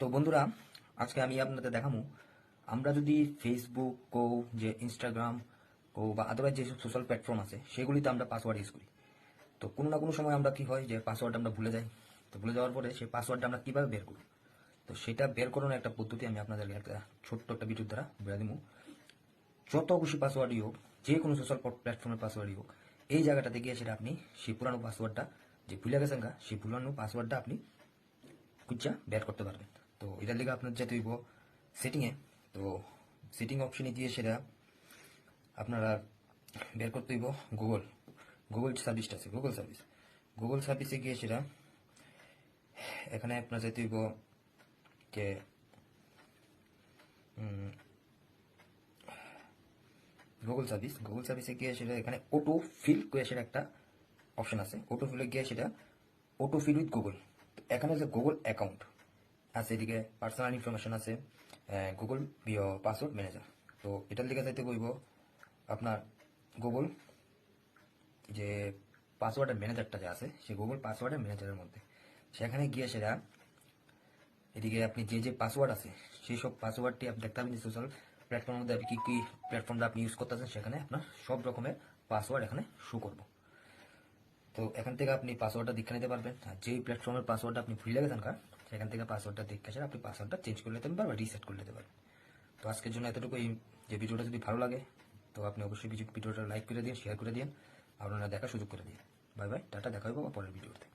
তো বন্ধুরা, আজকে আমি আপনাদের দেখাবো আমরা যদি ফেসবুক কো যে ইনস্টাগ্রাম কো বা আদারওয়াইজ যেসব সোশ্যাল প্ল্যাটফর্ম আছে সেগুলিতে আমরা পাসওয়ার্ড ইউজ করি। তো কোনো না কোনো সময় আমরা কি হয় যে পাসওয়ার্ড আমরা ভুলে যাই। তো ভুলে যাওয়ার পরে সেই পাসওয়ার্ডটা আমরা কীভাবে বের করব, তো সেটা বের করানোর একটা পদ্ধতি আমি আপনাদেরকে একটা ছোট্ট একটা ভিডিওর দ্বারা বলে দিব। যত খুশি পাসওয়ার্ডই হোক, যে কোনো সোশ্যাল প্ল্যাটফর্মের পাসওয়ার্ডই হোক, এই জায়গাটাতে গিয়ে সেটা আপনি সেই পুরানো পাসওয়ার্ডটা যে ভুলে গেছেন গা, সেই পুরানো পাসওয়ার্ডটা আপনি খুঁজা বের করতে পারবেন। তো এটার লিগে আপনার যেতে হইব সেটিংয়ে। তো সেটিং অপশনে গিয়ে সেটা আপনারা বের করতে হইব গুগল সার্ভিসটা আছে, গুগল সার্ভিসে গিয়ে সেটা এখানে আপনার যেতে হইব যে গুগল সার্ভিসে গিয়ে সেটা এখানে অটো ফিল করে সেটা একটা অপশন আছে। অটো ফিলে গিয়ে সেটা অটো ফিল উইথ গুগল। এখানে যে গুগল অ্যাকাউন্ট আছে, এদিকে পার্সোনাল ইনফরমেশন আছে, গুগল পাসওয়ার্ড ম্যানেজার। তো এটার লিগে যাইতে বলব আপনার গুগল যে পাসওয়ার্ডের ম্যানেজারটা যে আছে, সে গুগল পাসওয়ার্ডের ম্যানেজারের মধ্যে সেখানে গিয়ে সেটা এদিকে আপনি যে পাসওয়ার্ড আছে সেই সব পাসওয়ার্ডটি আপনি দেখতে পাবেন সোশ্যাল প্ল্যাটফর্মের মধ্যে আপনি কি প্ল্যাটফর্মটা আপনি ইউজ করতেছেন, সেখানে আপনার সব রকমের পাসওয়ার্ড এখানে শো করব। তো এখান থেকে আপনি পাসওয়ার্ডটা দেখে নিতে পারবেন। আর যেই প্ল্যাটফর্মের পাসওয়ার্ডটা আপনি ভুলে গেছেন সেখান থেকে পাসওয়ার্ডটা দেখে আসলে আপনি পাসওয়ার্ডটা চেঞ্জ করে নিতে পারবেন বা রিসেট করে নিতে পারবেন। তো আজকের জন্য এতটুকু। এই যে ভিডিওটা যদি ভালো লাগে তো আপনি অবশ্যই ভিডিওটা লাইক করে দিন, শেয়ার করে দিন, আপনারা দেখার সুযোগ করে দিন। বাই বাই, টাটা, দেখা হবে পরের ভিডিওতে।